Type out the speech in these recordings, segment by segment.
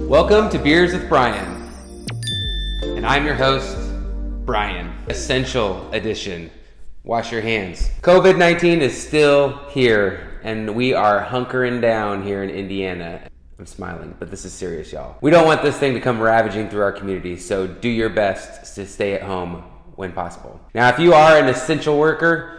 Welcome to Beers with Brian, and I'm your host, Brian. Essential edition. Wash your hands. COVID-19 is still here, and we are hunkering down here in Indiana. I'm smiling, but this is serious, y'all. We don't want this thing to come ravaging through our community, so do your best to stay at home when possible. Now, if you are an essential worker,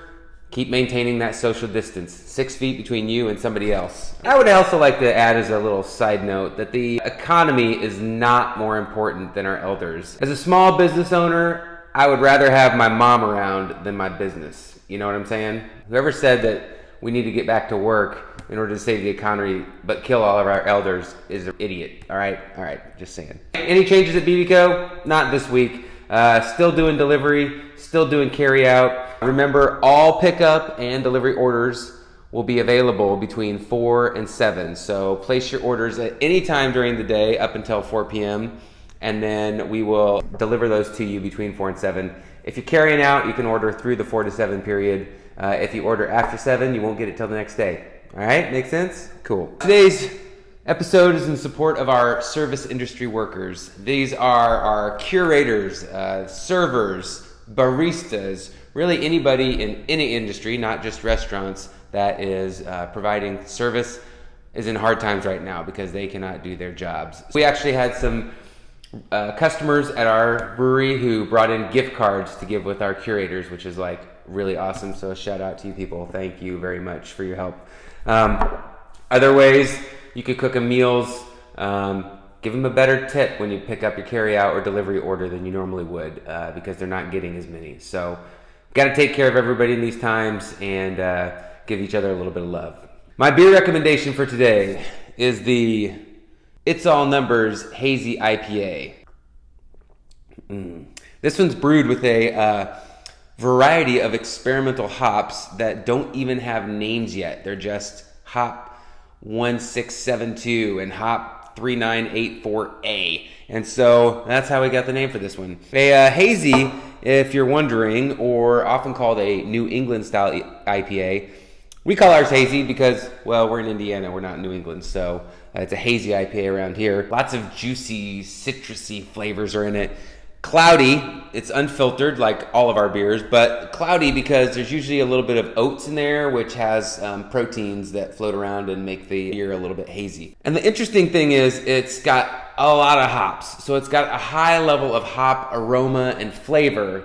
keep maintaining that social distance, 6 feet between you and somebody else. I would also like to add as a little side note that the economy is not more important than our elders. As a small business owner, I would rather have my mom around than my business. You know what I'm saying? Whoever said that we need to get back to work in order to save the economy but kill all of our elders is an idiot. All right, just saying. Any changes at BBCO? Not this week. Still doing delivery, still doing carry out. Remember, all pickup and delivery orders will be available between 4 and 7. So place your orders at any time during the day up until 4 p.m. and then we will deliver those to you between 4 and 7. If you're carrying out, you can order through the 4 to 7 period. If you order after 7, you won't get it till the next day. All right, make sense? Cool. Today's episode is in support of our service industry workers. These are our curators, servers, baristas, really anybody in any industry, not just restaurants, that is providing service is in hard times right now because they cannot do their jobs. We actually had some customers at our brewery who brought in gift cards to give with our curators, which is like really awesome. So a shout out to you people. Thank you very much for your help. Other ways you could cook them meals. Give them a better tip when you pick up your carry out or delivery order than you normally would because they're not getting as many. So got to take care of everybody in these times and give each other a little bit of love. My beer recommendation for today is the It's All Numbers Hazy IPA. This one's brewed with a variety of experimental hops that don't even have names yet. They're just hop 1672 and hop 3984A. And so that's how we got the name for this one. A hazy, if you're wondering, or often called a New England style IPA. We call ours hazy because, well, we're in Indiana, we're not in New England, so it's a hazy IPA around here. Lots of juicy, citrusy flavors are in it. Cloudy, it's unfiltered like all of our beers, but cloudy because there's usually a little bit of oats in there, which has proteins that float around and make the beer a little bit hazy. And the interesting thing is it's got a lot of hops. So it's got a high level of hop aroma and flavor,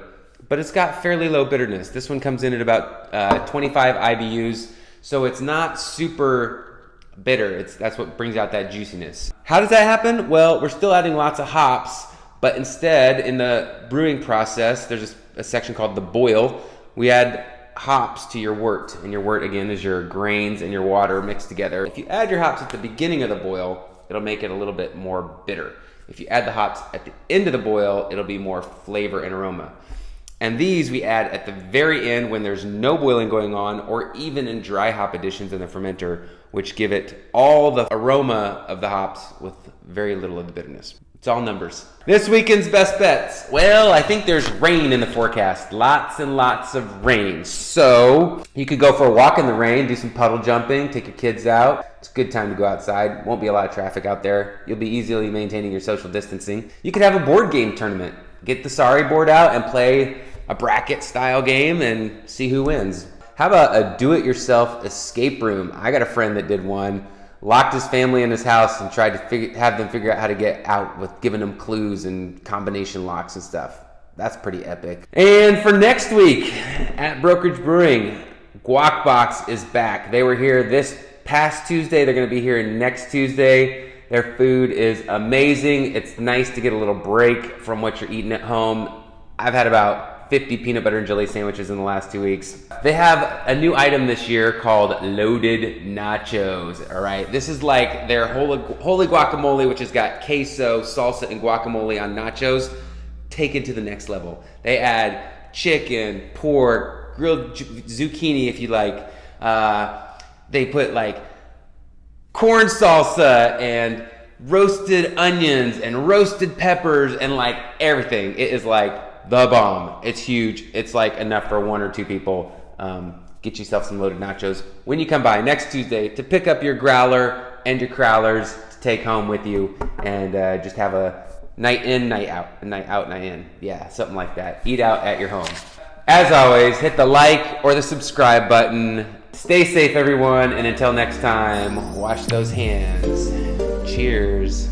but it's got fairly low bitterness. This one comes in at about 25 IBUs, so it's not super bitter. That's what brings out that juiciness. How does that happen? Well, we're still adding lots of hops, but instead, in the brewing process, there's a section called the boil. We add hops to your wort, and your wort, again, is your grains and your water mixed together. If you add your hops at the beginning of the boil, it'll make it a little bit more bitter. If you add the hops at the end of the boil, it'll be more flavor and aroma. And these we add at the very end when there's no boiling going on, or even in dry hop additions in the fermenter, which give it all the aroma of the hops with very little of the bitterness. It's all numbers. This weekend's best bets. Well, I think there's rain in the forecast. Lots and lots of rain. So you could go for a walk in the rain, do some puddle jumping, take your kids out. It's a good time to go outside. Won't be a lot of traffic out there. You'll be easily maintaining your social distancing. You could have a board game tournament. Get the Sorry board out and play a bracket style game and see who wins. How about a do-it-yourself escape room? I got a friend that did one. Locked his family in his house and tried to have them figure out how to get out with giving them clues and combination locks and stuff. That's pretty epic. And for next week at Brokerage Brewing, Guac Box is back. They were here this past Tuesday. They're going to be here next Tuesday. Their food is amazing. It's nice to get a little break from what you're eating at home. I've had about 50 peanut butter and jelly sandwiches in the last 2 weeks. They have a new item this year called Loaded Nachos, all right? This is like their holy guacamole, which has got queso, salsa, and guacamole on nachos, taken to the next level. They add chicken, pork, grilled zucchini if you like. They put like corn salsa and roasted onions and roasted peppers and like everything. It is like the bomb. It's huge. It's like enough for 1 or 2 people. Get yourself some Loaded Nachos when you come by next Tuesday to pick up your growler and your crowlers take home with you and just have a night in, night out, a night out, night in. Yeah, something like that. Eat out at your home. As always, hit the like or the subscribe button. Stay safe, everyone, and until next time, wash those hands. Cheers.